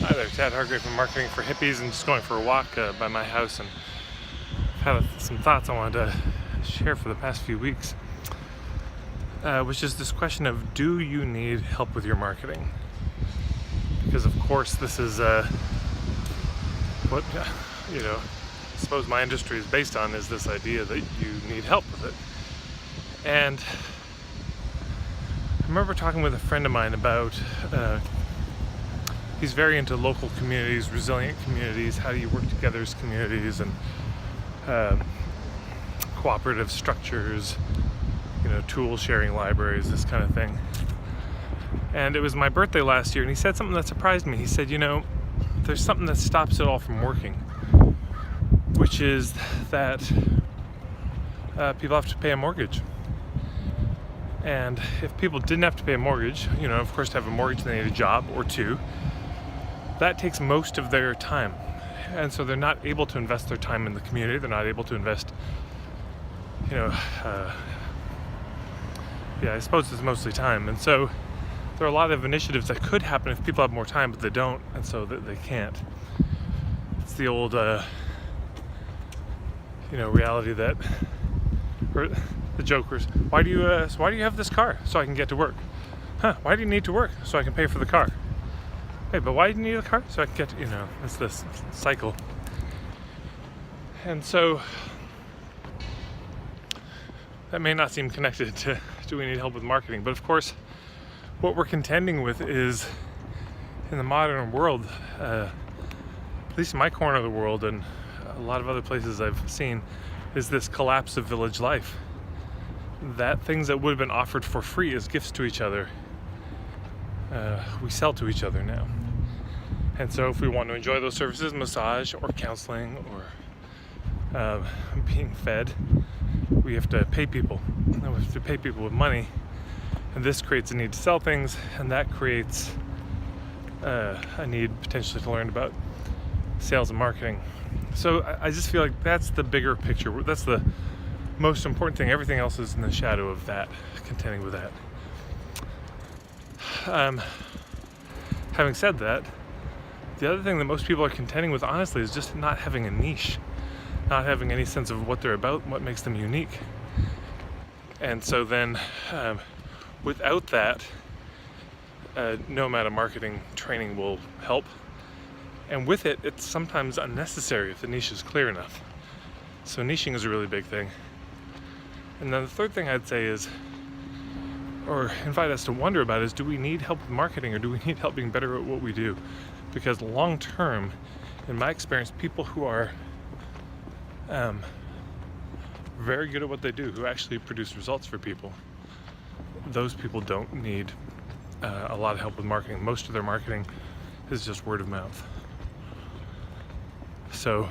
Hi there, Tad Hargrave from Marketing for Hippies, and just going for a walk by my house, and I've had some thoughts I wanted to share for the past few weeks, which is this question of, do you need help with your marketing? Because of course this is what I suppose my industry is based on, is this idea that you need help with it. And I remember talking with a friend of mine about he's very into local communities, resilient communities, how do you work together as communities, and cooperative structures, tool sharing libraries, this kind of thing. And it was my birthday last year, and he said something that surprised me. He said, there's something that stops it all from working, which is that people have to pay a mortgage. And if people didn't have to pay a mortgage, of course, to have a mortgage they need a job or two. That takes most of their time, and so they're not able to invest their time in the community. They're not able to invest, I suppose it's mostly time. And so there are a lot of initiatives that could happen if people have more time, but they don't, and so they can't. It's the old, reality that, or the jokers. Why do you have this car? So I can get to work. Why do you need to work? So I can pay for the car. Hey, but why do you need a car? So I can get, it's this cycle. And so that may not seem connected to, do we need help with marketing? But of course, what we're contending with is, in the modern world, at least in my corner of the world and a lot of other places I've seen, is this collapse of village life. That things that would have been offered for free as gifts to each other, we sell to each other now. And so if we want to enjoy those services, massage or counseling or being fed, we have to pay people. And we have to pay people with money. And this creates a need to sell things, and that creates a need potentially to learn about sales and marketing. So I just feel like that's the bigger picture. That's the most important thing. Everything else is in the shadow of that, contending with that. Having said that, the other thing that most people are contending with, honestly, is just not having a niche, not having any sense of what they're about, what makes them unique. And so then, without that, no amount of marketing training will help. And with it, it's sometimes unnecessary if the niche is clear enough. So niching is a really big thing. And then the third thing I'd say is, or invite us to wonder about, is, do we need help with marketing, or do we need help being better at what we do? Because long term, in my experience, people who are very good at what they do, who actually produce results for people, those people don't need a lot of help with marketing. Most of their marketing is just word of mouth. So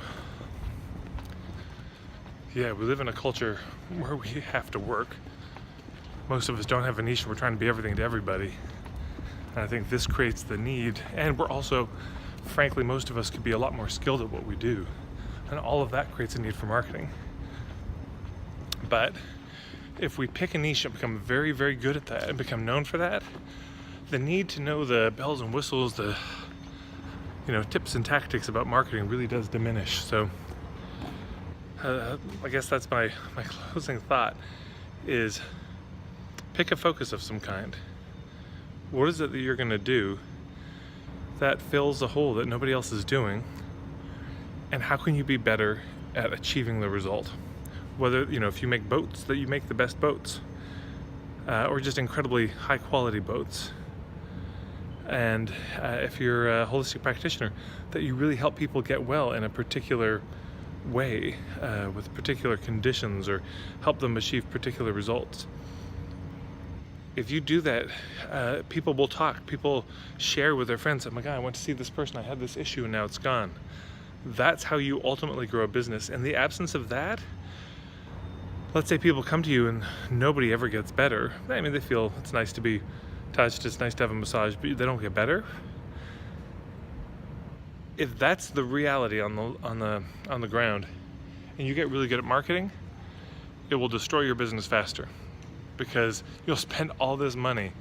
we live in a culture where we have to work. Most of us don't have a niche. We're trying to be everything to everybody. And I think this creates the need. And we're also, frankly, most of us could be a lot more skilled at what we do. And all of that creates a need for marketing. But if we pick a niche and become very, very good at that and become known for that, the need to know the bells and whistles, the tips and tactics about marketing really does diminish. So I guess that's my closing thought is, pick a focus of some kind. What is it that you're going to do that fills a hole that nobody else is doing? And how can you be better at achieving the result? Whether, if you make boats, that you make the best boats, or just incredibly high quality boats. And if you're a holistic practitioner, that you really help people get well in a particular way, with particular conditions, or help them achieve particular results. If you do that, people will talk. People share with their friends. Oh my God, I went to see this person. I had this issue and now it's gone. That's how you ultimately grow a business. In the absence of that, let's say people come to you and nobody ever gets better. I mean, they feel it's nice to be touched. It's nice to have a massage, but they don't get better. If that's the reality on the ground, and you get really good at marketing, it will destroy your business faster. Because you'll spend all this money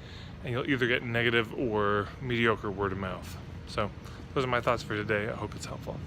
and you'll either get negative or mediocre word of mouth. So those are my thoughts for today. I hope it's helpful.